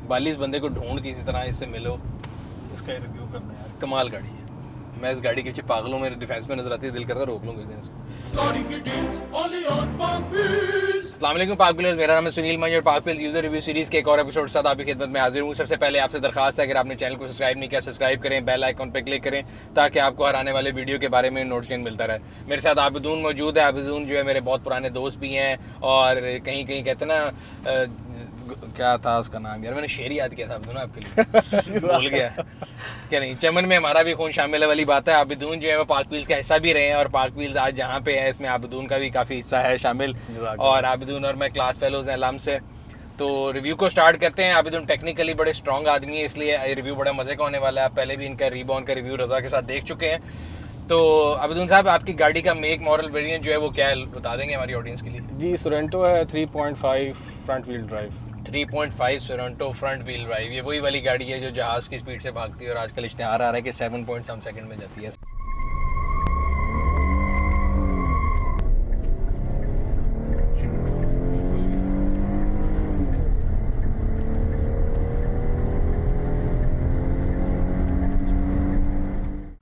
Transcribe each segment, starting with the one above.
42 बंदे को ढूंढ किसी तरह इससे मिलो, इसका रिव्यू करना है यार। कमाल गाड़ी है। मैं इस गाड़ी के पीछे पागल हूँ, मेरे डिफेंस में नजर आती है, दिल करता है रोक लूँ किसी दिन इसको। अस्सलाम वालेकुम पाक व्हील्स, मेरा नाम है सुनील मंज और पाक व्हील्स यूजर रिव्यू सीरीज के एक और एपिसोड के साथ आपकी खिदमत में हाजिर हूँ। सबसे पहले आपसे दरखास्त है, अगर आपने चैनल को सब्सक्राइब नहीं किया सब्सक्राइब करें, बेल आइकॉन पर क्लिक करें ताकि आपको हर आने वाले वीडियो के बारे में नोटिफिकेशन मिलता रहे। मेरे साथ आबिदून मौजूद है। आबिदून जो है मेरे बहुत पुराने दोस्त भी हैं और कहीं कहीं कहते हैं ना क्या था उसका नाम यार, मैंने शेर याद किया था आबिदून आपके लिए भूल गया क्या नहीं, चमन में हमारा भी खून शामिल है वाली बात है। आबिदून जो है वो पाक व्हील्स का हिस्सा भी रहे हैं और पाक व्हील्स आज जहाँ पे है इसमें आबिदून का भी काफ़ी हिस्सा है शामिल। और आबिदून और मैं क्लास फेलोज हैं लम से। तो रिव्यू को स्टार्ट करते हैं। आबिदून टेक्निकली बड़े स्ट्रॉन्ग आदमी है, इसलिए रिव्यू बड़ा मजे का होने वाला है। आप पहले भी इनका रीबॉर्न का रिव्यू रजा के साथ देख चुके हैं। तो आबिदून साहब, आपकी गाड़ी का मेक मॉडल वेरिएंट जो है वो क्या है, बता देंगे हमारी ऑडियंस के लिए? जी सोरेंटो है 3.5 front wheel drive. 3.5 Sorento front wheel drive, ये वही वाली गाड़ी है जो जहाज की स्पीड से भागती है और आजकल इश्तेहार आ रहा है कि 7 पॉइंट सम सेकंड में जाती है।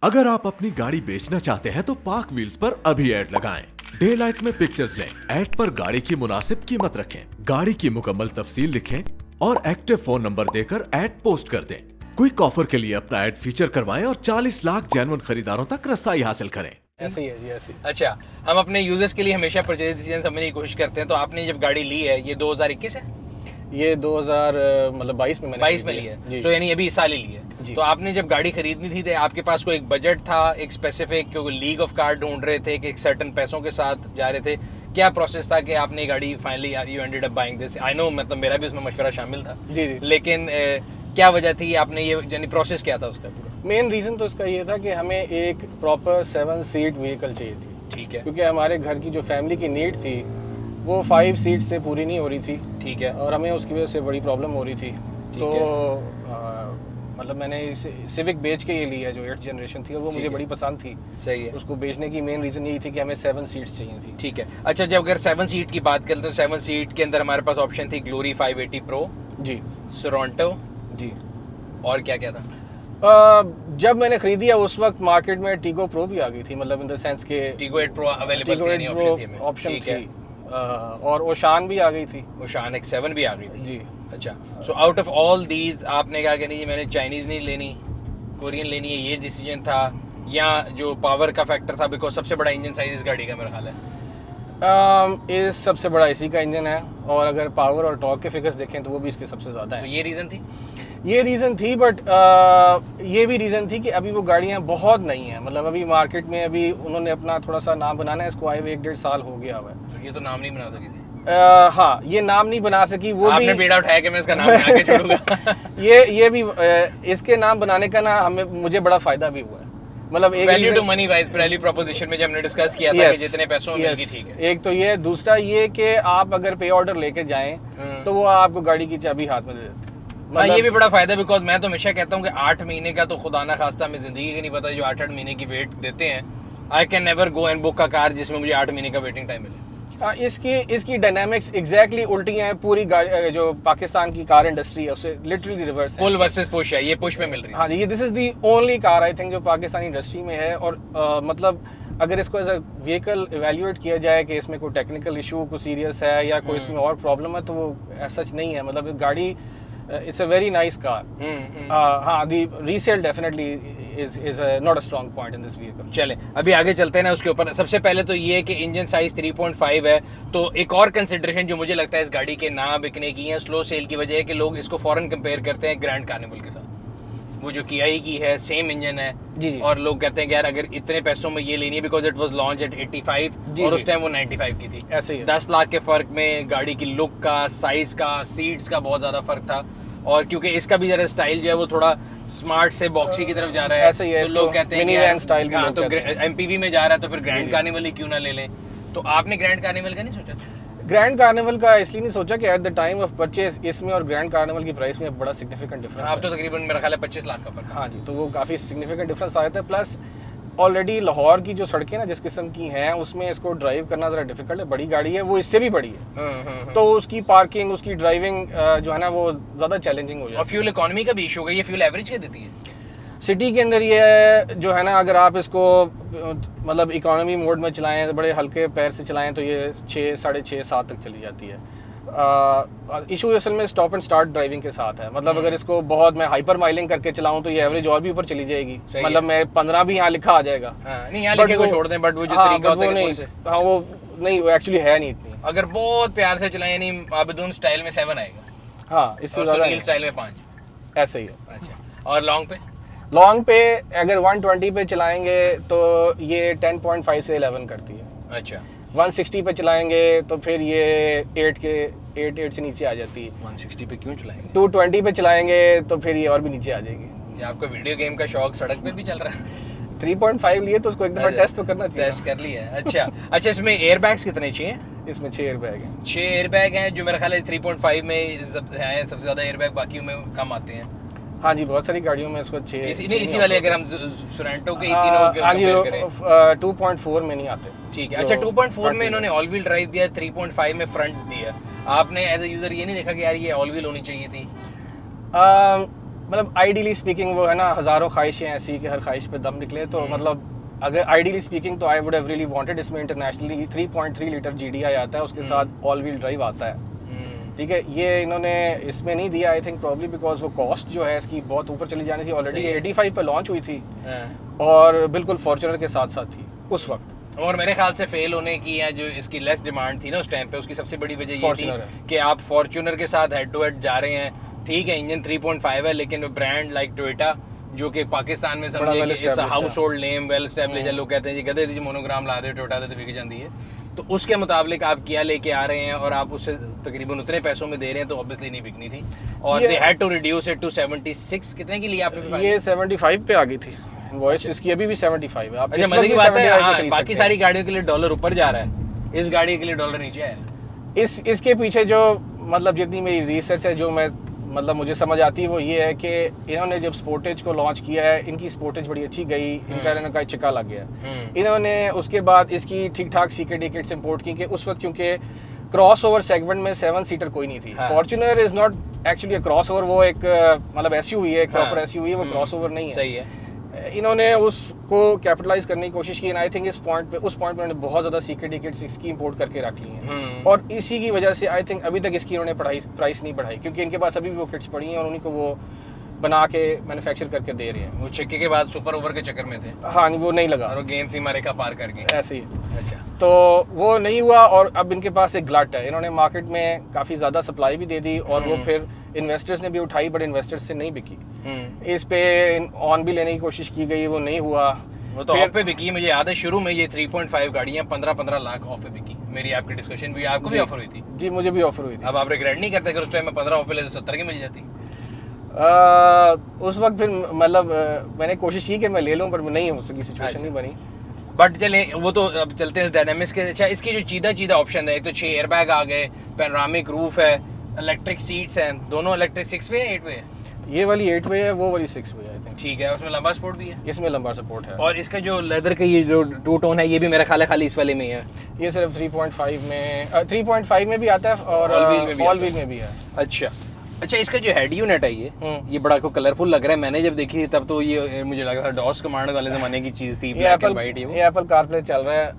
अगर आप अपनी गाड़ी बेचना चाहते हैं तो पाक व्हील्स पर अभी ऐड लगाएं। डे लाइट में पिक्चर्स लें, ऐड पर गाड़ी की मुनासिब कीमत रखें, गाड़ी की मुकम्मल तफसील लिखें और एक्टिव फोन नंबर देकर ऐड पोस्ट कर दें। क्विक ऑफर के लिए अपना ऐड फीचर करवाएं और 40 लाख जेन्युइन खरीदारों तक रसाई हासिल करें। ऐसे ही है जी, ऐसे ही। अच्छा, हम अपने यूजर्स के लिए हमेशा परचेज डिसीजन समझने की कोशिश करते हैं। तो आपने जब गाड़ी ली है, ये 2021 है? ये 2022 में मैंने 22 में ली है, तो यानी अभी इस साल ही ली है। तो आपने जब गाड़ी खरीदनी थी तो आपके पास कोई एक बजट था, एक स्पेसिफिक क्योंकि लीग ऑफ कार ढूंढ रहे थे कि एक सर्टन पैसों के साथ जा रहे थे, क्या प्रोसेस था कि आपने गाड़ी finally you ended up buying this? I know, मतलब मेरा भी उसमें मशवरा शामिल था जी। लेकिन क्या वजह थी आपने ये, यानी प्रोसेस क्या था उसका पूरा? मेन रीज़न तो इसका ये था कि हमें एक प्रॉपर 7 सीट व्हीकल चाहिए थी। ठीक है। क्योंकि हमारे घर की जो फैमिली की नीड थी वो 5 सीट से पूरी नहीं हो रही थी। ठीक है। और हमें उसकी वजह से बड़ी प्रॉब्लम हो रही थी। तो मतलब मैंने सिविक बेच के ये लिया जो 8th जनरेशन थी और वो मुझे बड़ी पसंद थी। सही है। उसको बेचने की मेन रीज़न यही थी कि हमें 7 सीट्स चाहिए थी। ठीक है। अच्छा, जब अगर 7 सीट की बात करें तो 7 सीट के अंदर हमारे पास ऑप्शन थी ग्लोरी 580 प्रो जी, सोरेंटो जी। और क्या क्या था? जब मैंने खरीदी है उस वक्त मार्केट में टीगो प्रो भी आ गई थी, मतलब इन द सेंस के टीगो 8 प्रो अवेलेबल थी, यानी ऑप्शन थी। और ओशान भी आ गई थी, ओशान X7 भी आ गई थी जी। अच्छा, so out of all these आपने कहा कि नहीं मैंने चाइनीज़ नहीं लेनी, कोरियन लेनी है, ये डिसीजन था? या जो पावर का फैक्टर था, बिकॉज सबसे बड़ा इंजन साइज इस गाड़ी का मेरा ख्याल है इस सबसे बड़ा इसी का इंजन है और अगर पावर और टॉर्क के फिगर्स देखें तो वो भी इसके सबसे ज़्यादा तो है। ये रीज़न थी? ये रीज़न थी, बट ये भी रीज़न थी कि अभी वो गाड़ियाँ बहुत नई हैं। मतलब अभी मार्केट में अभी उन्होंने अपना थोड़ा सा नाम बनाना है, इसको आए हुए 1-1.5 साल हो गया हुआ है। तो ये तो नाम नहीं बना सकी थी। हाँ, ये नाम नहीं बना सकी, वो आपने भी बेड़ा उठाया कि मैं इसका नाम बना के छोड़ूंगा ये भी इसके नाम बनाने का ना मुझे बड़ा फ़ायदा भी हुआ है। मतलब एक value to money wise value proposition में जब हमने डिस्कस किया था कि जितने पैसों में मिलेगी, ठीक है। एक तो ये, दूसरा ये कि आप अगर पे ऑर्डर लेके जाएं तो वो आपको गाड़ी की चाबी हाथ में दे देते हैं। मतलब ये भी बड़ा फायदा, बिकॉज मैं तो हमेशा कहता हूँ कि 8 महीने का तो खुदा ना खास्ता हमें जिंदगी का नहीं पता, जो 8-8 महीने की वेट देते हैं। I can never go and book का कार जिसमें मुझे 8 महीने का वेटिंग टाइम मिले। इसकी डायनामिक्स एग्जैक्टली उल्टी हैं। पूरी गाड़ी जो पाकिस्तान की कार इंडस्ट्री है उससे लिटरली रिवर्स है। पुल वर्सेस पुश है, ये पुश में मिल रही है। हाँ जी, ये this is the only car I think जो पाकिस्तानी इंडस्ट्री में है। और मतलब अगर इसको एज अ व्हीकल इवेल्युएट किया जाए कि इसमें कोई टेक्निकल इशू कोई सीरियस है या कोई इसमें और प्रॉब्लम है तो वो सच नहीं है। मतलब गाड़ी it's a very nice car. हाँ, the resale definitely is not a strong point in this vehicle. चले अभी आगे चलते हैं ना उसके ऊपर। सबसे पहले तो ये है कि इंजन साइज 3.5 है। तो एक और कंसिडरेशन जो मुझे लगता है इस गाड़ी के ना बिकने की है स्लो सेल की वजह है कि लोग इसको फॉरन कंपेयर करते हैं ग्रैंड कार्निवल के साथ। वो जो कियाई की है, सेम इंजन है जी। और लोग कहते हैं कि यार अगर इतने पैसों में ये लेनी है, because it was launch eight 85 और उस टाइम वो 95 की थी। ऐसे ही 10 लाख के फर्क में गाड़ी की लुक का, साइज का, सीट्स का बहुत ज्यादा फर्क था। और क्योंकि इसका भी जरा स्टाइल जो है वो थोड़ा स्मार्ट से बॉक्सी की तरफ जा रहा है, ऐसे ही है, तो लोग कहते हैं मिनी वैन स्टाइल भी हाँ, लोग तो कहते हैं। एमपीवी में जा रहा है तो फिर ग्रैंड कार्निवल ही क्यों ना ले लें। तो आपने ग्रैंड कार्निवल का नहीं सोचा? ग्रैंड कार्निवल का इसलिए नहीं सोचा कि at the time of purchase इसमें और ग्रैंड कार्निवल की प्राइस में बड़ा सिग्निफिकेंट डिफरेंस आप तो तकरीबन मेरा ख्याल है 25 लाख का फर्क। हाँ जी, तो वो काफ़ी सिग्निफिकेंट डिफरेंस आया था। प्लस ऑलरेडी लाहौर की जो सड़कें ना जिस किस्म की हैं उसमें इसको ड्राइव करना ज़रा डिफिकल्ट है, बड़ी गाड़ी है वो, इससे भी बड़ी है। तो उसकी पार्किंग, उसकी ड्राइविंग जो है ना वो ज़्यादा चैलेंजिंग हो जाती है। और फ्यूल इकोनॉमी का भी इशू होगा, ये फ्यूल एवरेज क्या देती है? सिटी के अंदर ये जो है ना, अगर आप इसको मतलब इकोनॉमी मोड में चलाएं, बड़े हल्के पैर से चलाएं तो ये 6, 6.5, 7 तक चली जाती है। इशू असल में स्टॉप एंड स्टार्ट ड्राइविंग के साथ है। मतलब अगर इसको बहुत मैं हाइपर माइलिंग करके चलाऊं तो ये एवरेज और भी ऊपर चली जाएगी। मतलब मैं 15 भी यहाँ लिखा आ जाएगा। नहीं यहाँ लिखे को छोड़ दें, बट वो जो तरीका होता है हाँ वो नहीं, वो एक्चुअली है नहीं इतनी। अगर बहुत प्यार से चलाएं, यानी आबिदून स्टाइल में 7 आएगा। हाँ, इससे सुनील स्टाइल में 5 ऐसे ही है। अच्छा, और लॉन्ग पे अगर 120 पे चलाएंगे तो ये 10.5 से 11 करती है। अच्छा, 160 पे चलाएंगे तो फिर ये 8 से नीचे आ जाती है। 160 पे क्यों चलाएंगे? 220 पे चलाएंगे तो फिर ये और भी नीचे आ जाएगी। ये आपका वीडियो गेम का शौक सड़क पे भी चल रहा है? 3.5 लिए तो उसको एक दफा टेस्ट तो करना चाहिए। टेस्ट कर लिया है। अच्छा, इसमें एयर बैग्स कितने चाहिए? इसमें 6 एयर बैग हैं। 6 एयर बैग हैं, जो मेरा ख्याल है 3.5 में हैं सबसे ज्यादा एयर बैग, बाकी में कम आते हैं। हाँ जी, बहुत सारी गाड़ियों में इसको 6 इसी वाले अगर हम सोनांटो के तीनों के कंपेयर करें 2.4 में नहीं आते। ठीक है। अच्छा, 2.4 में इन्होंने ऑल व्हील ड्राइव दिया, 3.5 में फ्रंट दिया। आपने एज ए यूजर ये नहीं देखा कि यार ये ऑल व्हील होनी चाहिए थी? मतलब आइडियली स्पीकिंग वो है ना, हजारों ख्वाहिशें ऐसी कि हर ख्वाहिश पे दम निकले। तो मतलब अगर आइडियली स्पीकिंग तो I would have really wanted, इसमें इंटरनेशनली 3.3 लीटर GDI आता है, उसके साथ ऑल व्हील ड्राइव आता है। ठीक है, ये इन्होंने इसमें नहीं दिया। आई थिंक प्रॉब्ली बिकॉज वो कॉस्ट जो है इसकी बहुत ऊपर चली जानी थी। ऑलरेडी 85 पे लॉन्च हुई थी और बिल्कुल फॉर्च्यूनर के साथ साथ थी उस वक्त। और मेरे ख्याल से फेल होने की या जो इसकी लेस डिमांड थी ना उस टाइम पे, उसकी सबसे बड़ी वजह ये थी कि आप फॉर्च्यूनर के साथ हेड टू हेड जा रहे हैं। ठीक है, इंजन 3.5 है, लेकिन ब्रांड लाइक टोयोटा जो कि पाकिस्तान में समझे कि it's a house hold name, well established है। लोग कहते हैं जी गधे दी मोनोग्राम ला दे टोयोटा तो बिक जाती है। तो उसके मुताबिक आप किया लेके आ रहे हैं और आप उससे तकरीबन उतने पैसों में दे रहे हैं, तो ऑब्वियसली नहीं बिकनी थी। और they had to reduce it to 76। कितने की लिया आपने? ये 75 पे आ गई थी इनवॉइस। इसकी अभी भी 75 है। अच्छा, मजे की बात है, बाकी सारी गाड़ियों के लिए डॉलर ऊपर जा रहा है, इस गाड़ी के लिए डॉलर नीचे आया। इसके पीछे जो मतलब जितनी मेरी रिसर्च है, जो मैं मतलब मुझे समझ आती है वो ये है कि इन्होंने जब स्पोर्टेज को लॉन्च किया है, इनकी स्पोर्टेज बड़ी अच्छी गई, इनका चिक्का लग गया। इन्होंने उसके बाद इसकी ठीक ठाक CKD किट्स इंपोर्ट की कि उस वक्त क्योंकि क्रॉस ओवर सेगमेंट में 7 सीटर कोई नहीं थी। Fortuner is not actually a cross over, वो एक मतलब SUV है, एक प्रॉपर SUV है, वो क्रॉस ओवर नहीं है। सही है। इन्होंने उसको कैपिटलाइज करने की कोशिश की। आई थिंक उस पॉइंट पे उन्होंने बहुत ज़्यादा CKD किट्स इसकी इंपोर्ट करके रख ली हैं। और इसी की वजह से आई थिंक अभी तक इसकी उन्होंने प्राइस नहीं बढ़ाई, क्योंकि इनके पास अभी भी वो किट्स पड़ी हैं और उन्हीं को वो बना के मैन्युफैक्चर करके दे रहे हैं। वो छिक्के के बाद सुपर ओवर के चक्कर में थे। हाँ, वो नहीं लगा और वो गेंद सीमा रेखा पार कर गई ऐसे ही। अच्छा, तो वो नहीं हुआ और अब इनके पास एक ग्लट है। इन्होंने मार्केट में काफ़ी ज़्यादा सप्लाई भी दे दी और वो फिर इन्वेस्टर्स ने भी उठाई, बट इन्वेस्टर्स से नहीं बिकी। इस पे ऑन भी लेने की कोशिश की गई, वो नहीं हुआ। वो तो ऑफ पे बिकी। मुझे याद है शुरू में ये 3.5 गाड़ियाँ 15-15 लाख ऑफ पे बिकी। मेरी आपकी डिस्कशन भी, आपको भी ऑफर हुई थी? जी, मुझे भी ऑफर हुई थी। अब आप रिग्रेट नहीं करते अगर उस टाइम में 15 ऑफ पे ले तो 70 की मिल जाती? उस वक्त फिर मतलब मैंने कोशिश की कि मैं ले लूं, पर नहीं हो सकी, सिचुएशन नहीं बनी। बट चले वो तो अब चलते हैं डायनामिक्स के। अच्छा, इसकी जो चीदा ऑप्शन है, एक तो 6 एयर बैग आ गए, पैनोरामिक रूफ है, इलेक्ट्रिक सीट्स हैं, दोनों इलेक्ट्रिक 6 वे है 8 वे है? ये वाली 8 वे है, वो वाली 6 वे है आई थिंक। ठीक है, उसमें लंबा सपोर्ट भी है? इसमें लंबा सपोर्ट है। और इसका जो लेदर का ये जो 2 टोन है, ये भी मेरा ख्याल है खाली इस वाले में ही है? ये सिर्फ 3.5 में भी आता है और ऑल व्हील में भी है। अच्छा, इसका जो हेड यूनिट है ये बड़ा को कलरफुल लग रहा है। मैंने जब देखी थी तब तो ये मुझे लग रहा था डॉस कमांड वाले ज़माने की चीज़ थी, ब्लैक एंड वाइट। ये एप्पल कारप्ले चल रहा है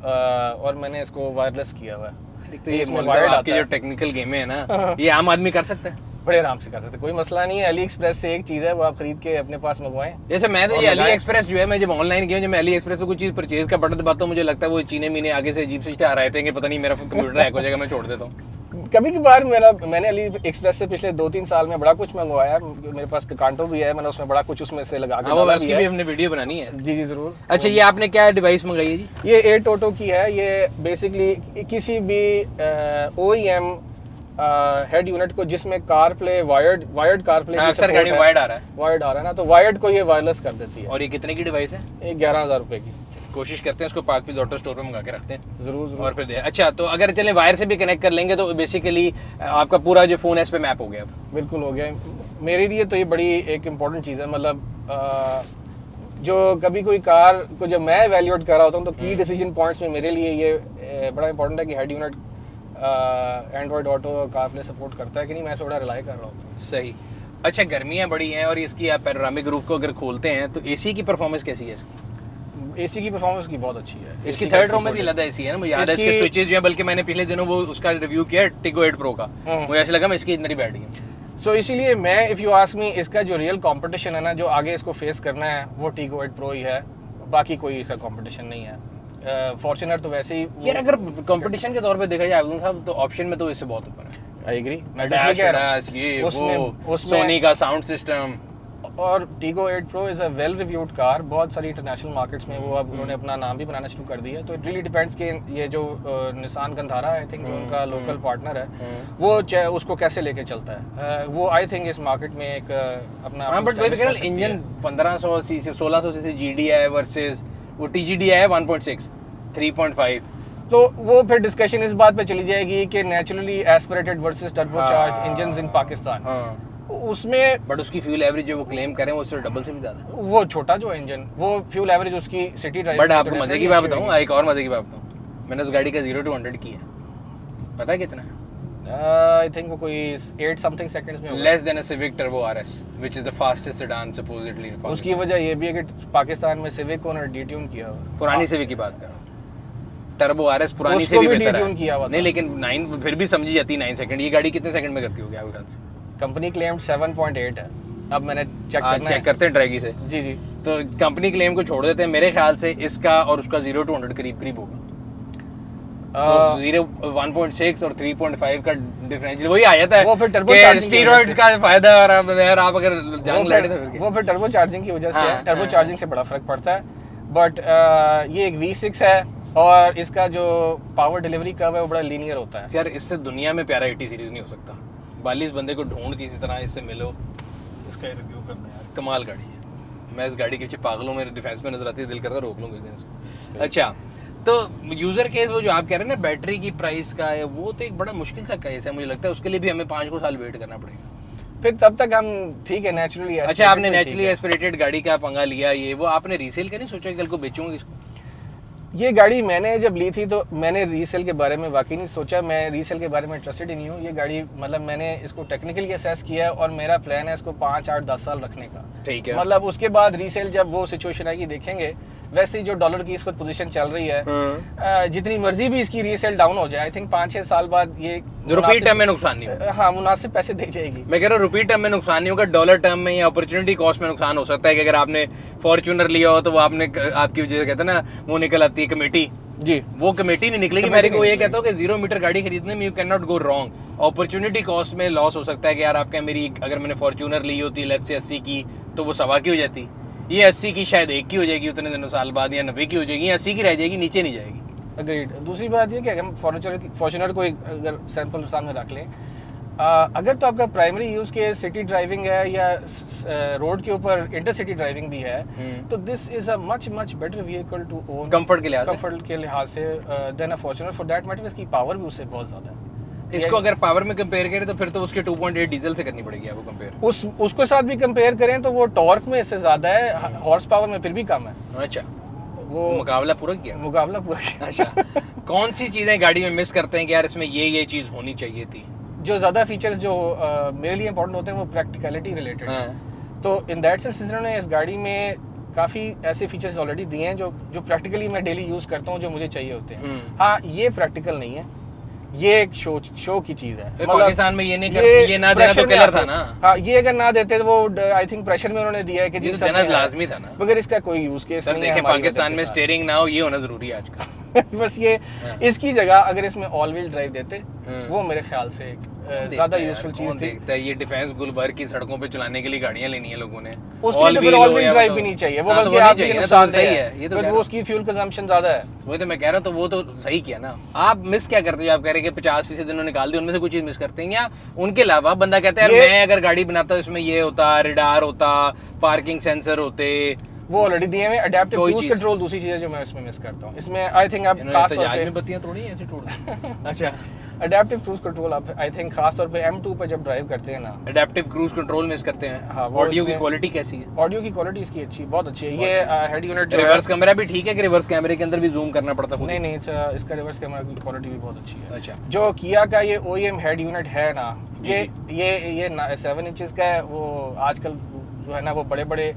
और मैंने इसको वायरलेस किया हुआ है। तो ये आपकी जो टेक्निकल गेमें है ना, ये आम आदमी कर सकता है? बड़े आराम से कर सकते, कोई मसला नहीं है। अली एक्सप्रेस से एक चीज़ है, वो आप खरीद के अपने पास मंगवाएं। जैसे मैं तो ये अली एक्सप्रेस जो है, मैं जब ऑनलाइन गया, जब मैं अली एक्सप्रेस से कोई चीज़ परचेज का बटन दबाता हूँ, मुझे लगता है वो चीने मीने आगे से अजीब से स्टार आए थे कि पता नहीं मेरा कंप्यूटर हैक हो जाएगा, मैं छोड़ देता हूँ। कभी कभार मैंने अली एक्सप्रेस से पिछले 2-3 साल में बड़ा कुछ मंगवाया। मेरे पास पिकांटो भी है, मैंने उसमें बड़ा कुछ उसमें से लगा के डाला भी है। हमने वीडियो बनानी है। जी जरूर। अच्छा, ये आपने क्या डिवाइस मंगाई है जी? ये एट ऑटो की है। ये बेसिकली किसी भी OEM हेड यूनिट को जिसमें कारप्ले वायर्ड कारप्ले, अक्सर गाड़ी में वायर्ड आ रहा है ना, तो वायर्ड को ये वायरलेस कर देती है। और ये कितने की डिवाइस है? ये 11,000 रुपए की। कोशिश करते हैं उसको पार्कफील्ड ऑटो स्टोर पे मंगा के रखते हैं। जरूर। और फिर अच्छा, तो अगर चले वायर से भी कनेक्ट कर लेंगे तो बेसिकली आपका पूरा जो फोन है इस पे मैप हो गया। अब बिल्कुल हो गया। मेरे लिए तो ये बड़ी एक इम्पोर्टेंट चीज़ है। मतलब जो कभी कोई कार को जब मैं एवेल्यूएट कर रहा होता हूँ तो की डिसीजन पॉइंट्स में मेरे लिए ये बड़ा इंपॉर्टेंट है कि हेड यूनिट एंड्रॉइड ऑटो और कारप्ले सपोर्ट करता है कि नहीं, मैं थोड़ा रिलाई कर रहा हूँ। सही। अच्छा, गर्मियाँ बड़ी हैं और इसकी आप पैनोरामिक रूफ को अगर खोलते हैं तो एसी की परफॉर्मेंस कैसी है इसकी? एसी की परफॉर्मेंस की बहुत अच्छी है। इसकी थर्ड रो में भी अलग एसी है ना, मुझे याद है इसके स्विचेस जो है, बल्कि मैंने पिछले दिनों वो उसका रिव्यू किया टिगो 8 प्रो का, मुझे ऐसा लगा मैं इसकी इतनी बैठ गई। सो इसीलिए मैं इफ़ यू आस्क मी, इसका जो रियल कंपटीशन है ना, जो आगे इसको फेस करना है वो टिगो 8 प्रो ही है, बाकी कोई इसका कंपटीशन नहीं है। फॉर्च्यूनर तो वैसे ही यार अगर कंपटीशन के तौर पे देखा जाए अब्दुल साहब तो ऑप्शन में तो इससे बहुत ऊपर है। आई एग्री, मैं डैश कह रहा हूं ये उसमें सोनी का साउंड सिस्टम और Tigor 8 pro is a well reviewed car. बहुत सारी इंटरनेशनल मार्केट्स में वो अब उन्होंने अपना नाम भी बनाना शुरू कर दिया। तो इट रियली डिपेंड्स कि ये जो निसान गंधारा आई थिंक जो उनका लोकल पार्टनर है वो उसको कैसे लेके चलता है। वो आई थिंक इस मार्केट में एक अपना हाँ, बट वही इंजन 1500 सीसी 1600 सीसी जीडी है वर्सेस वो टीजीडी है 1.6 3.5। तो वो फिर डिस्कशन इस बात पे चली जाएगी कि naturally aspirated versus turbocharged engines in Pakistan. उसमें बट उसकी फ्यूल एवरेज जो वो क्लेम करें वो उससे डबल से भी ज्यादा है। वो छोटा जो इंजन, वो फ्यूल एवरेज उसकी सिटी ड्राइव। बट आपको मजे की बात बताऊं, एक और मजे की बात बताऊं, मैंने उस गाड़ी का 0 to 100 की है, पता है कितना है? आई थिंक वो कोई 8 समथिंग सेकंड्स में होगा। Less than a civic turbo RS which is the fastest sedan supposedly. उसकी वजह ये भी है कि पाकिस्तान में सिविक को उन्होंने डिट्यून किया हुआ। पुरानी सिविक की बात कर रहा हूं, टर्बो आरएस पुरानी से भी बेहतर है। किया हुआ नहीं लेकिन 9 फिर भी समझी जाती 9 सेकंड। ये गाड़ी कितने सेकंड में करती होगी आपके ख्याल से? कंपनी क्लेम्ड 7.8 है। अब मैंने चेक करते हैं ड्रैगी से। जी जी, तो कंपनी क्लेम को छोड़ देते हैं, मेरे ख्याल से इसका और उसका 0 to 100 करीब करीब होगा। तो 1.6 और 3.5 का डिफरेंस वही आ जाता है। वो फिर टर्बो चार्जिंग स्टीरॉइड्स का फायदा है। और आप अगर जंग लड़े तो फिर वो फिर टर्बो चार्जिंग की वजह से है। टर्बो चार्जिंग से बड़ा फर्क पड़ता है। बट ये एक V6 है और इसका जो पावर डिलीवरी कर्व है वो बड़ा लीनियर होता है। यार इससे दुनिया में प्यारा 80 सीरीज नहीं हो सकता। 42 बंदे को ढूंढ के इसी तरह इससे मिलो, इसका रिव्यू करना यार कमाल गाड़ी है। मैं इस गाड़ी के पीछे पागलों में डिफेंस में नजर आती है, दिल करता रोक लूँगा इस दिन इसको। अच्छा, तो यूजर केस वो जो आप कह रहे हैं ना बैटरी की प्राइस का है, वो तो एक बड़ा मुश्किल सा केस है। मुझे लगता है उसके लिए भी हमें 5 साल वेट करना पड़ेगा। फिर तब तक हम ठीक है नेचुरली। अच्छा, आपने नेचुरली एस्पिरेटेड गाड़ी का पंगा लिया, ये वो आपने रीसेल का नहीं सोचा कि कल को बेचूंगा इसको? ये गाड़ी मैंने जब ली थी तो मैंने रीसेल के बारे में वाकई नहीं सोचा। मैं रीसेल के बारे में इंटरेस्टेड ही नहीं हूँ। ये गाड़ी मतलब मैंने इसको टेक्निकली असेस किया है और मेरा प्लान है इसको 5, 8, 10 साल रखने का। ठीक है। मतलब उसके बाद रीसेल जब वो सिचुएशन आएगी देखेंगे। वैसे ही जो डॉलर की इस वक्त पोजीशन चल रही है, जितनी मर्जी भी इसकी रीसेल डाउन हो जाए, आई थिंक 5-6 साल बाद ये रुपी टर्म में नुकसान नहीं होगा। हाँ, मुनासिब पैसे दे जाएगी। मैं कह रहा हूँ रुपी टर्म में नुकसान नहीं होगा, डॉलर टर्म में या अपॉर्चुनिटी कॉस्ट में नुकसान हो सकता है कि अगर आपने फॉर्च्यूनर लिया हो तो वो आपने आपकी वजह से कहते हैं ना वो निकल आती है कमेटी जी, वो कमेटी नहीं निकलेगी। मेरे को ये कहता हूँ कि 0 मीटर गाड़ी खरीदने में you can not go wrong. Opportunity cost में लॉस हो सकता है कि यार आपका मेरी अगर मैंने फॉर्च्यूनर ली होती लेट्स से 80 की तो वो 1.25 की हो जाती, ये 80 की शायद 1 की हो जाएगी उतने दिनों साल बाद, या 90 की हो जाएगी, 80 की रह जाएगी, नीचे नहीं जाएगी। अग्रीड। दूसरी बात ये कि हम फॉर्च्यूनर को अगर सैंपल सामने रख लें, अगर तो आपका प्राइमरी यूज के सिटी ड्राइविंग है या रोड के ऊपर इंटरसिटी ड्राइविंग भी है, तो this is a much better vehicle to own comfort के लिहाज से than a Fortuner. For that matter इसकी पावर भी उससे बहुत ज्यादा है। इसको अगर पावर में कंपेयर करें तो फिर तो उसके 2.8 डीजल से करनी पड़ेगी आपको कंपेयर। उसके साथ भी कंपेयर करें तो वो टॉर्क में इससे ज्यादा है, हॉर्स पावर में फिर भी कम है। अच्छा, वो मुकाबला पूरा किया। अच्छा, कौन सी चीजें गाड़ी में मिस करते हैं कि यार इसमें ये चीज होनी चाहिए थी? जो ज्यादा फीचर्स जो मेरे लिए इंपॉर्टेंट होते हैं वो प्रैक्टिकलिटी रिलेटेड है। तो इन दैट सेंस इन्होंने इस गाड़ी में काफ़ी ऐसे फीचर्स ऑलरेडी दिए हैं जो प्रैक्टिकली मैं डेली यूज़ करता हूँ, जो मुझे चाहिए होते हैं। हाँ, ये प्रैक्टिकल नहीं है, ये एक शो की चीज़ है। पाकिस्तान में ये ना देना तो किलर था ना। हाँ, ये अगर ना देते तो वो आई थिंक प्रेशर में उन्होंने दिया है कि जिस देना लाजमी था ना, मगर इसका कोई यूज केस नहीं है। देखें पाकिस्तान में स्टीयरिंग ना हो, ये होना जरूरी है आजकल। बस ये इसकी जगह अगर इसमें ऑल व्हील ड्राइव देते वो मेरे ख्याल से ज्यादा यूजफुल चीज थी। देखता है ये डिफेंस गुलबर्ग की सड़कों पे चलाने के लिए गाड़ियां लेनी है लोगों ने, ऑल व्हील ड्राइव भी नहीं चाहिए वो, बल्कि आपके नुकसान सही है, ये तो वो उसकी फ्यूल कंजम्पशन ज्यादा है। वही तो मैं कह रहा हूं, तो वो तो सही किया ना। आप मिस क्या करते हो? आप कह रहे हैं कि 50% इन्होंने निकाल दी, उनमें से कुछ चीज मिस करते हैं, या उनके अलावा बंदा कहता है यार मैं अगर गाड़ी बनाता इसमें ये होता, रिडार होता, पार्किंग सेंसर होते, वो ऑलरेडी दिए हुए एडेप्टिव क्रूज कंट्रोल। दूसरी चीज जो मैं इसमें मिस करता हूं, इसमें आई थिंक आप खास तौर पे में बत्तियां तोड़ी ऐसे तोड़ दी। अच्छा, अडेप्टिव क्रूज कंट्रोल आप आई थिंक खास तौर पे M2 पे जब ड्राइव करते हैं ना, एडेप्टिव क्रूज कंट्रोल मिस करते हैं। हाँ, वो ऑडियो की इसमें- क्वालिटी कैसी है? ऑडियो की क्वालिटी इसकी अच्छी, बहुत अच्छी है। ये हेड यूनिट जो रिवर्स कैमरा भी ठीक है कि रिवर्स कैमरे के अंदर भी जूम करना पड़ता है? नहीं इसका रिवर्स कैमरा की क्वालिटी भी बहुत अच्छी है। अच्छा, जो किया का ये OEM हेड यूनिट है ना, ये 7 इंचेस का है। वो आजकल जो है ना वो बड़े बड़े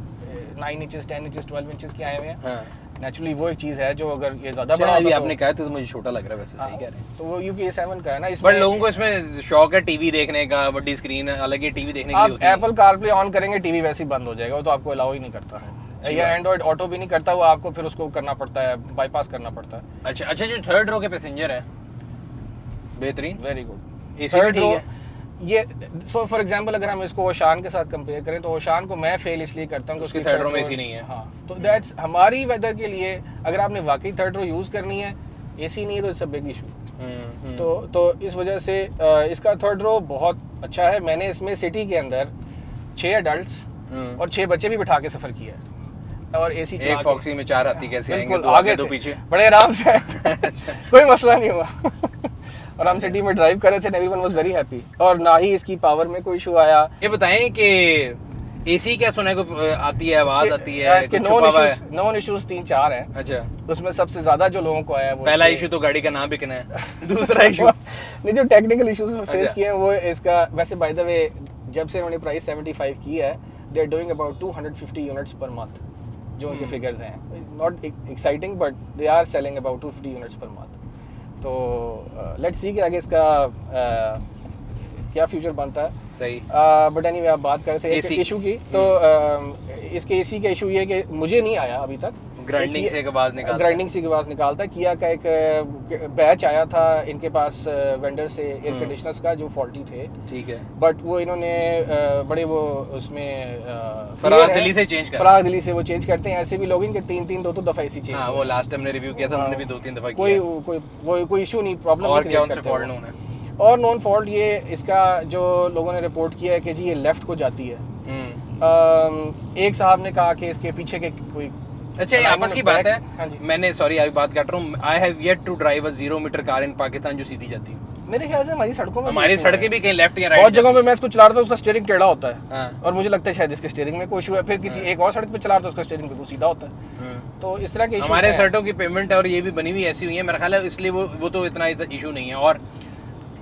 9 इंचेस 10 इंचेस 12 इंचेस के आए हुए हैं। हाँ। नेचुरली वो एक चीज़ है जो अगर ये ज़्यादा अच्छा, बड़ा अभी होता आपने कहा तो मुझे छोटा लग रहा है, वैसे सही कह रहे हैं। तो वो UP7 का है ना, बट इसमें लोगों को इसमें शौक है टीवी देखने का, बड़ी स्क्रीन अलग ही टीवी देखने की आप होती है। एप्पल कारप्ले ऑन करेंगे टीवी वैसे ही बंद हो जाएगा, वो तो आपको अलाउ ही नहीं करता। अच्छी या बात। एंड्रॉइड ऑटो भी नहीं करता, वो आपको फिर उसको करना पड़ता है, बाईपास करना पड़ता है। अच्छा, जो थर्ड रो के पैसेंजर है बेहतरीन, वेरी गुड। एसी भी ठीक है। ये सो फॉर एग्जांपल अगर हम इसको ओशान के साथ कंपेयर करें तो ओशान को मैं फेल इसलिए करता हूँ कि उसकी उसकी थर्ड रो में एसी नहीं है। हाँ, तो दैट्स हमारी वेदर के लिए अगर आपने वाकई थर्ड रो यूज़ करनी है, एसी नहीं है तो इट्स अ बिग इशू। तो इस वजह से इसका थर्ड रो बहुत अच्छा है। मैंने इसमें सिटी के अंदर 6 एडल्ट्स और 6 बच्चे भी बिठा के सफ़र किया है, और एसी एक फॉक्सी में 4 हाथी कैसे आएंगे? बिल्कुल दो आगे आगे दो थे, पीछे। बड़े आराम से कोई मसला नहीं हुआ। और हम सिटी में ड्राइव कर रहे थे, एवरीवन वाज वेरी हैप्पी, और ना ही इसकी पावर में कोई इशू आया। ये बताएं कि एसी क्या सुने को आती है, आवाज आती है, इसके कुछ छुपा हुआ है? नॉन इश्यूज 3-4 हैं। अच्छा, उसमें सबसे ज्यादा जो लोगों को आया है वो पहला इसके- इशू तो गाड़ी का नाम बिकना है। दूसरा इशू नहीं, जो टेक्निकल इश्यूज फेस अच्छा। किए हैं वो इसका, वैसे बाय द वे जब से उन्होंने प्राइस 75 की है, they are doing about 250 units per month, जो उनके फिगर्स हैं। Not exciting but they are selling about 250 units per month. तो लेट्स सी कि आगे इसका क्या फ्यूचर बनता है। सही। बट एनीवे आप बात कर रहे थे AC इशू की, तो इसके एसी का इशू ये कि मुझे नहीं आया अभी तक। ग्राइंडिंग से एक आवाज निकालता है। ग्राइंडिंग से आवाज निकालता है। किया का एक बैच आया था इनके पास वेंडर से एयर कंडीशनर्स का जो फॉल्टी थे, ठीक है। बट वो इन्होंने बड़े वो उसमें फरार दिली से चेंज कर। फरार दिली से वो चेंज करते हैं। ऐसे भी लोग इनके 3-3 2-2 दफा एसी चेंज। हाँ, वो लास्ट टाइम ने रिव्यू किया था, उन्होंने भी 2-3 दफा कोई किया। कोई इशू नहीं, प्रॉब्लम और क्या उनसे फॉल्ट नोन है? और नॉन फॉल्ट ये इसका जो लोगों ने रिपोर्ट किया है कि जी ये लेफ्ट को जाती है। एक साहब ने कहा कि इसके पीछे के कोई अच्छा, ये आपस की बात हाँ है। जी। मैंने सॉरी अभी बात काट रहा हूँ, I have yet to drive a 0 metre car in Pakistan जो सीधी जाती है। मेरे ख्याल से हमारी सड़कों में हमारी भी issue सड़कें है। भी कहीं लेफ्ट या राइट बहुत जगहों पे मैं इसको चला रहा था, उसका स्टीयरिंग टेढ़ा होता है, हाँ। और मुझे लगता है शायद इसके स्टीयरिंग में कोई इशू है। फिर किसी एक और सड़क पे चला रहा था, उसका स्टीयरिंग बिल्कुल सीधा होता है। तो इस तरह के issues हमारे हैं। सड़कों की पेमेंट और ये भी बनी हुई ऐसी हुई है, मेरा ख्याल है इसलिए वो तो इतना इशू नहीं है। और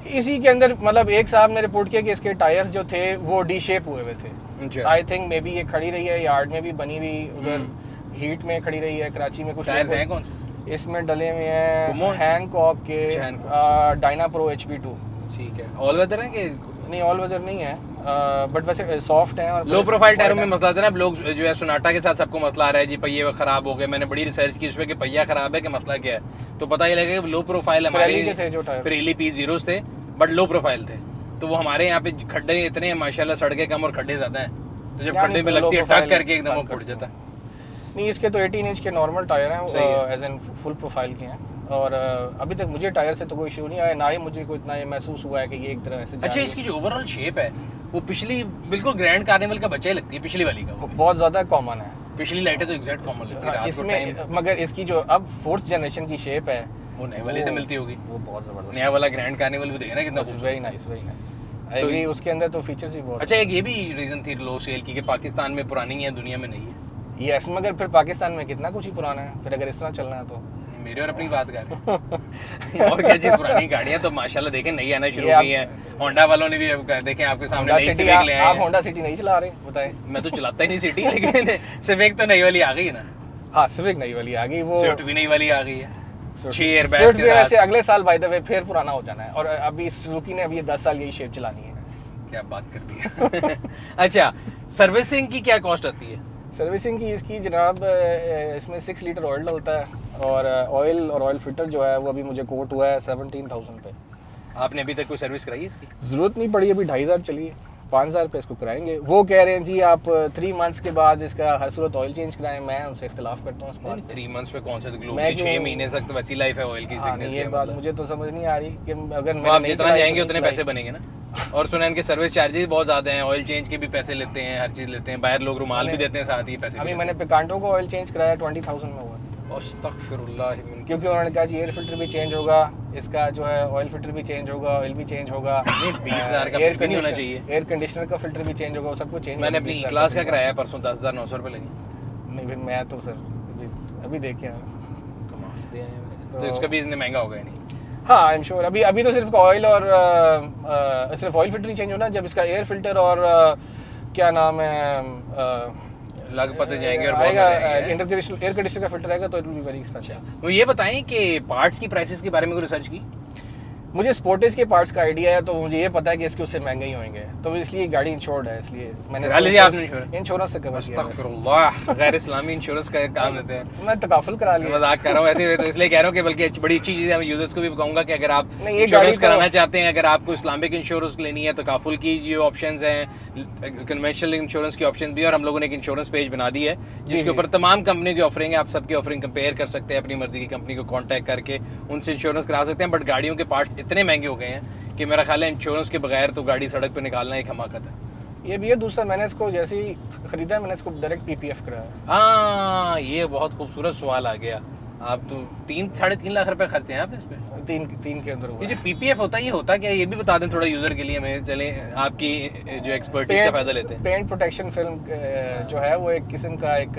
इसी के अंदर मतलब एक साहब ने रिपोर्ट किया कि इसके टायर्स जो थे वो डी शेप हुए हुए थे। आई थिंक मे बी ये खड़ी रही है यार्ड में भी बनी हुई, उधर हीट में खड़ी रही है, कराची में कुछ टायर्स लोग हैं कौन से? इसमें डले हुए हैं Kumho? हैंकॉक के, अच्छा, Hankook। Diana pro HP2। ठीक है। ऑल वेदर है कि नहीं, ऑल वेदर नहीं है, बट वैसे सॉफ्ट है। और लो प्रोफाइल टायरों में मसला था ना, अब लोग जो है सोनाटा के साथ सबको मसला आ रहा है जी पहिए खराब हो गए। मैंने बड़ी रिसर्च की उसमें कि पहिया खराब है कि मसला क्या है, तो पता ही लगा कि लो प्रोफाइल Pirelli के थे जो टायर। Pirelli P0s थे, बट लो प्रोफाइल थे। तो वो हमारे यहाँ पे खड्डे इतने हैं माशाल्लाह, सड़कें कम और खड्डे ज्यादा हैं, तो जब खड्डे में लगती है ठक करके एकदम वो फूट जाता है। नहीं, इसके तो 18 इंच के नॉर्मल टायर हैं, एज एन फुल प्रोफाइल के हैं। और अभी तक मुझे टायर से तो कोई इशू नहीं आया, ना ही मुझे कोई इतना ये महसूस हुआ है कि ये एक तरह से अच्छा, इसकी जो ओवरऑल शेप है वो पिछली बिल्कुल ग्रैंड कार्निवल का बच्चा ही लगती है, पिछली वाली का। वो भी। बहुत ज़्यादा कॉमन है। पिछली लाइटें तो एग्जैक्ट कॉमन लगती है रात को इसमें टाइम, मगर इसकी जो अब 4th जनरेशन की शेप है वो नए वाले से मिलती होगी। वो बहुत ज़बरदस्त। नया वाला ग्रैंड कार्निवल भी देखा ना कितना खूबसूरत। Very nice, very nice. I too agree, उसके अंदर तो फीचर्स ही बहुत। अच्छा, एक ये भी रीजन थी लो सेल की कि पाकिस्तान में पुरानी है, दुनिया में नहीं है। यस, मगर फिर पाकिस्तान में कितना कुछ ही पुराना है, फिर अगर इस तरह चलना है तो। मेरी और अपनी बात कर रहे हैं। और क्या चीज, पुरानी गाड़ियां तो माशाल्लाह देखें नई आना शुरू ये हो गई हैं। होंडा वालों ने भी अब देखें आपके सामने होंडा नई सिटी, सिविक ले आए आप हैं। होंडा सिटी नहीं चला रहे, बताएं। मैं तो चलाता ही नहीं सिटी, लेकिन सिविक तो नई वाली आ गई है ना। हाँ, सिविक नई वाली आ गई, वो स्विफ्ट भी नई वाली आ गई है। Swift- 6 एयरबैग्स Swift के भी साथ। वैसे अगले साल बाय द वे फिर पुराना हो जाना है, और अभी सुजुकी ने अभी ये 10 साल यही शेप चलानी है। क्या बात कर दी है। अच्छा, सर्विसिंग की क्या कॉस्ट आती है? सर्विसिंग की इसकी जनाब इसमें 6 लीटर ऑयल डलता है, और ऑयल और ऑयल फिल्टर जो है वो अभी मुझे कोट हुआ है 17,000 पे। आपने अभी तक कोई सर्विस कराई है इसकी? ज़रूरत नहीं पड़ी, अभी 2,500 चली है, 5,000 पे इसको कराएंगे। वो कह रहे हैं जी आप 3 मंथ्स के बाद इसका हर सूरत ऑयल चेंज कराएं। मैं उनसे इख्तिलाफ करता हूँ इस बात पे। 3 मंथ्स पे कौन सा मैं ग्लोबली क्यों- 6 महीने तक तो वैसी लाइफ है ऑयल की हाँ, सिकनेस ये की। बात मुझे तो समझ नहीं आ रही कि अगर तो मैंने आप नहीं जितना चलाई तो जाएंगे नहीं उतने चलाई। पैसे बनेंगे ना। और सुना इनके सर्विस चार्जेस बहुत ज्यादा हैं, ऑयल चेंज के भी पैसे लेते हैं, हर चीज लेते हैं, बाहर लोग रुमाल भी देते हैं साथ ही पैसे भी अभी देते मैंने पिकांटो को ऑयल चेंज कराया 20,000 में हुआ। हैं। अस्तगफिरुल्लाह मिन, क्योंकि उन्होंने कहा जी एयर फिल्टर भी चेंज होगा, इसका जो है ऑयल फिल्टर भी चेंज होगा, ऑयल भी चेंज होगा, 20,000 का फिर भी नहीं होना चाहिए। एयर कंडीशनर का फिल्टर भी चेंज होगा, सब कुछ चेंज। मैंने अपनी क्लास का कराया परसों 10,900 रुपये लगे। नहीं फिर मैं तो सर अभी देखे हैं। कमाल दिया है वैसे। तो इसका भी इसने महंगा होगा नहीं? हाँ आई एम श्योर। अभी तो सिर्फ ऑयल और सिर्फ ऑयल फिल्टर ही चेंज होना, जब इसका एयर फिल्टर और क्या नाम है लग पते जाएंगे और आएगा बहुत एयर कंडीशनर का फिल्टर आएगा तो it will be very expensive. तो ये बताएं कि पार्ट्स की प्राइसेस के बारे में कोई रिसर्च की? मुझे स्पोर्टेज के पार्ट्स का आइडिया है, तो मुझे ये पता है कि इसके उससे महंगे ही होंगे, तो इसलिए गाड़ी इंश्योर्ड है, इसलिए मैंने इंश्योरेंस से कवर किया। अस्तगफिरुल्लाह, गैर इस्लामी इंश्योरेंस का काम लेते हैं। मैं तकाफुल करा लिया। मजाक कर रहा हूँ ऐसे, तो इसलिए कह रहा हूँ कि बल्कि बड़ी अच्छी चीज़ है। मैं यूजर्स को भी कहूँगा कि अगर आप नहीं, ये इंश्योरेंस गाड़ी कराना तो- चाहते हैं, अगर आपको इस्लामिक इंश्योरेंस लेनी है, तकाफुल की जो ऑप्शंस हैं, कन्वेंशनल इंश्योरेंस की ऑप्शन भी है, और हम लोगों ने एक इंश्योरेंस पेज बना दी है जिसके ऊपर तमाम कंपनी की ऑफरिंग है। आप सबकी ऑफरिंग कंपेयर कर सकते हैं, अपनी मर्जी की कंपनी को कॉन्टैक्ट करके उनसे इंश्योरेंस करा सकते हैं। बट गाड़ियों के पार्ट्स इतने महंगे हो गए हैं कि मेरा ख्याल है इंश्योरेंस के बगैर तो गाड़ी सड़क पे निकालना एक हमाकत है। ये भी है। दूसरा मैंने इसको जैसे ही खरीदा मैंने इसको डायरेक्ट पीपीएफ कराया। हाँ, ये बहुत खूबसूरत सवाल आ गया। आप तो 3-3.5 लाख रुपए खर्चे हैं आप इस पे? तीन के अंदर हुआ। ये जो पीपीएफ होता है ये होता क्या है, ये भी बता दें थोड़ा यूजर के लिए, हमें चले आपकी जो एक्सपर्टीज का फायदा लेते हैं। पेंट प्रोटेक्शन फिल्म जो है वो एक किस्म का एक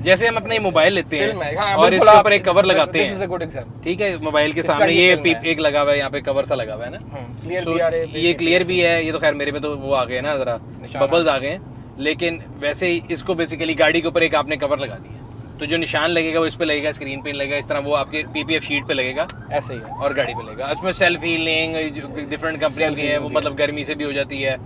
जैसे हम अपने मोबाइल लेते फिल्म है। हैं हाँ, और इसके ऊपर एक कवर लगाते दिस इज अ हैं, गुड एग्जांपल। ठीक है, मोबाइल के इसका सामने ये ये फिल्म है। एक लगा हुआ है, यहाँ पे कवर सा लगा हुआ है ना। क्लियर So, भी आ रहे ये क्लियर भी है। ये तो खैर मेरे में तो वो आ गए ना, जरा निशान बबल्स आ गए हैं, लेकिन वैसे ही इसको बेसिकली गाड़ी के ऊपर एक आपने कवर लगा दिया, तो जो निशान लगेगा वो इस पे लगेगा, स्क्रीन पे लगेगा, इस तरह वो आपके पीपीएफ शीट पे लगेगा ऐसे ही है। और गाड़ी पे लगेगा। उसमें सेल्फ हीलिंग डिफरेंट कंपनी की है, वो मतलब गर्मी से भी हो जाती है।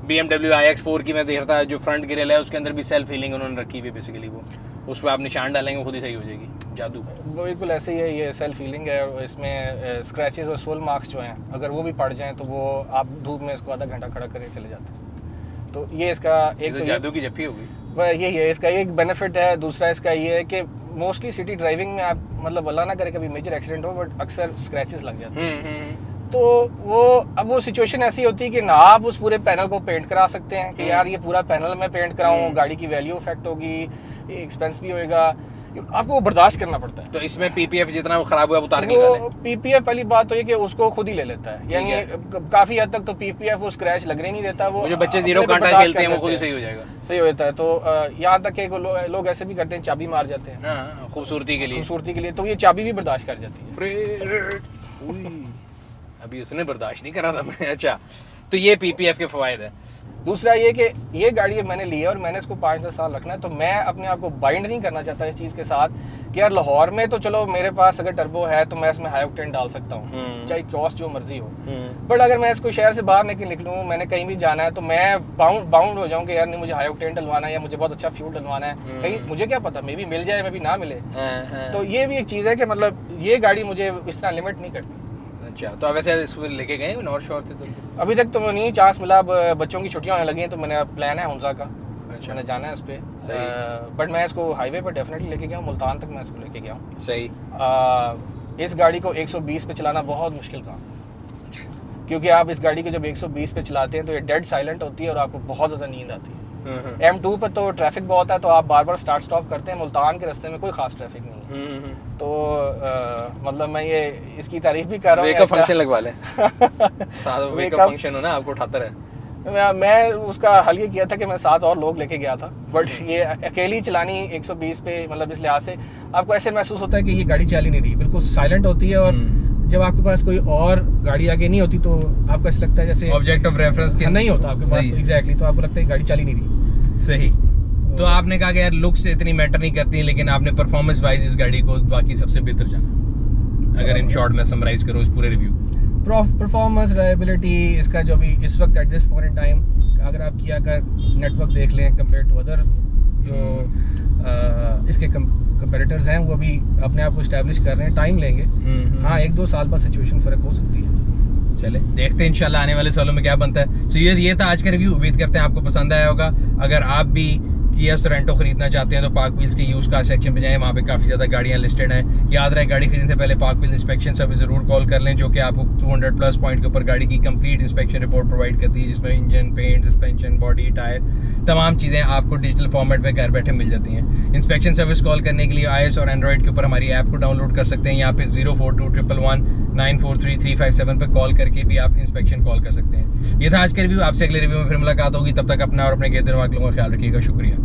BMW iX4 की मैं देख रहा था, जो फ्रंट ग्रिल है उसके अंदर भी सेल्फ हीलिंग उन्होंने रखी हुई है। बेसिकली वो उस पर आप निशान डालेंगे वो खुद ही सही हो जाएगी, जादू। वो बिल्कुल ऐसे ही है, ये सेल्फ हीलिंग है। और इसमें स्क्रैचेस और सोल मार्क्स जो हैं अगर वो भी पड़ जाएं तो वो आप धूप में इसको आधा घंटा खड़ा करके चले जाते हैं। तो ये इसका एक तो जादू की जप्फी होगी। यही है इसका एक बेनिफिट है। दूसरा इसका ये है कि मोस्टली सिटी ड्राइविंग में आप मतलब अल्लाह ना करे कभी मेजर एक्सीडेंट हो, बट अक्सर स्क्रैचेस लग जाते हैं। तो वो अब वो सिचुएशन ऐसी होती है कि ना आप उस पूरे पैनल को पेंट करा सकते हैं कि यार ये पूरा पैनल मैं पेंट कराऊं, गाड़ी की वैल्यू इफेक्ट होगी, एक्सपेंस भी होएगा, आपको वो बर्दाश्त करना पड़ता है। तो इसमें पीपीएफ जितना वो खराब हुआ वो उतार के निकाले। वो पीपीएफ वाली बात तो ये कि उसको खुद ही ले लेता है, यानी काफी हद तक तो पीपीएफ वो स्क्रैच लगने नहीं देता। वो जो बच्चे जीरो कांटा खेलते हैं वो खुद ही सही हो जाएगा, सही होता है। तो यहाँ तक कि लोग ऐसे भी करते हैं, चाबी मार जाते हैं खूबसूरती के लिए, खूबसूरती के लिए, तो ये चाबी भी बर्दाश्त कर जाती है। अभी उसने बर्दाश्त नहीं करा था मैं। अच्छा, तो ये पीपीएफ के फवायद है। दूसरा ये कि ये गाड़ी मैंने ली है और मैंने इसको 5-10 साल रखना है, तो मैं अपने आप को बाइंड नहीं करना चाहता इस चीज़ के साथ कि यार लाहौर में तो चलो मेरे पास अगर टर्बो है तो मैं इसमें हाई ऑक्टेन डाल सकता हूँ, चाहे कॉस्ट जो मर्जी हो। बट अगर मैं इसको शहर से बाहर निकलूँ, मैंने कहीं भी जाना है, तो मैं बाउंड हो जाऊँ कि यार नहीं मुझे हाई ऑक्टेन डलवाना है या मुझे बहुत अच्छा फ्यूल डलवाना है। कहीं मुझे क्या पता, मे भी मिल जाए, मे भी ना मिले। तो ये भी एक चीज़ है कि मतलब ये गाड़ी मुझे इस तरह लिमिट नहीं करती। अच्छा, तो अब वैसे इसको लेके गए नॉर्थ शोर थे? तो अभी तक तो नहीं चांस मिला। अब बच्चों की छुट्टियां होने लगी हैं तो मैंने प्लान है हुंजा का, अच्छा, मैंने जाना है इस पे। बट मैं इसको हाईवे पर डेफिनेटली लेके गया हूँ, मुल्तान तक मैं इसको लेके गया हूँ। सही। इस गाड़ी को 120 पे चलाना बहुत मुश्किल काम, क्योंकि आप इस गाड़ी को जब 120 पे चलाते हैं तो ये डेड साइलेंट होती है और आपको बहुत ज़्यादा नींद आती है। M2 पे तो ट्रैफिक बहुत है, तो आप बार बार स्टार्ट स्टॉप करते हैं। मुल्तान के रास्ते में कोई खास ट्रैफिक नहीं है, तो मतलब मैं ये इसकी तारीफ भी कर रहा हूँ। वेक फंक्शन लगवा लें साथ में, वेक फंक्शन हो ना, आपको उठाता रहे। मैं उसका हल ये किया था कि मैं 7 और लोग लेके गया था, बट ये अकेली चलानी 120 पे, मतलब इस लिहाज से आपको ऐसे महसूस होता है कि ये गाड़ी चल ही नहीं रही, बिल्कुल साइलेंट होती है। और जब आपके पास कोई और गाड़ी आगे नहीं होती तो आपको ऐसा लगता है जैसे ऑब्जेक्ट ऑफ रेफरेंस के नहीं होता आपके पास, तो एग्जैक्टली, तो आपको लगता है गाड़ी चल ही नहीं रही। सही। तो आपने कहा कि यार लुक्स इतनी मैटर नहीं करती, लेकिन आपने परफॉर्मेंस वाइज इस गाड़ी को बाकी सबसे बेहतर जाना। अगर इन शॉर्ट में समराइज करूँ इस पूरे रिव्यू, परफॉर्मेंस, रिलायबिलिटी, इसका जो भी इस वक्त at this point in time अगर आप किया कर नेटवर्क देख लें कंपेयर टू अदर जो इसके कंपेटिटर्स हैं, वो भी अपने आप को इस्टेब्लिश कर रहे हैं, टाइम लेंगे। हाँ, 1-2 साल बाद सिचुएशन फ़र्क हो सकती है। चले देखते हैं इंशाल्लाह आने वाले सालों में क्या बनता है। सो ये था आज का रिव्यू। उम्मीद करते हैं आपको पसंद आया होगा। अगर आप भी किया सोरेंटो खरीदना चाहते हैं तो पार्क व्हील्स के यूज कार सेक्शन पे जाएं, वहाँ पे काफ़ी ज़्यादा गाड़ियाँ लिस्टेड हैं। याद रहे गाड़ी खरीदने से पहले पार्क व्हील्स इंस्पेक्शन सर्विस ज़रूर कॉल कर लें, जो कि आपको 200 प्लस पॉइंट के ऊपर गाड़ी की कंप्लीट इंस्पेक्शन रिपोर्ट प्रोवाइड करती है, जिसमें engine, paint, suspension, body, tyre, तमाम चीज़ें आपको डिजिटल फॉर्मेट में घर बैठे मिल जाती हैं। इंस्पेक्शन सर्विस कॉल करने के लिए iOS और एंड्रॉइड के ऊपर हमारी ऐप को डाउनलोड कर सकते हैं। यहाँ पे 042111943357 पर कॉल करके भी आप इंस्पेक्शन कॉल कर सकते हैं। ये था आज का रिव्यू, आपसे अगले रिव्यू में फिर मुलाकात होगी। तब तक अपना और अपने गिरद दिमाग लोगों का ख्याल रखिएगा। शुक्रिया।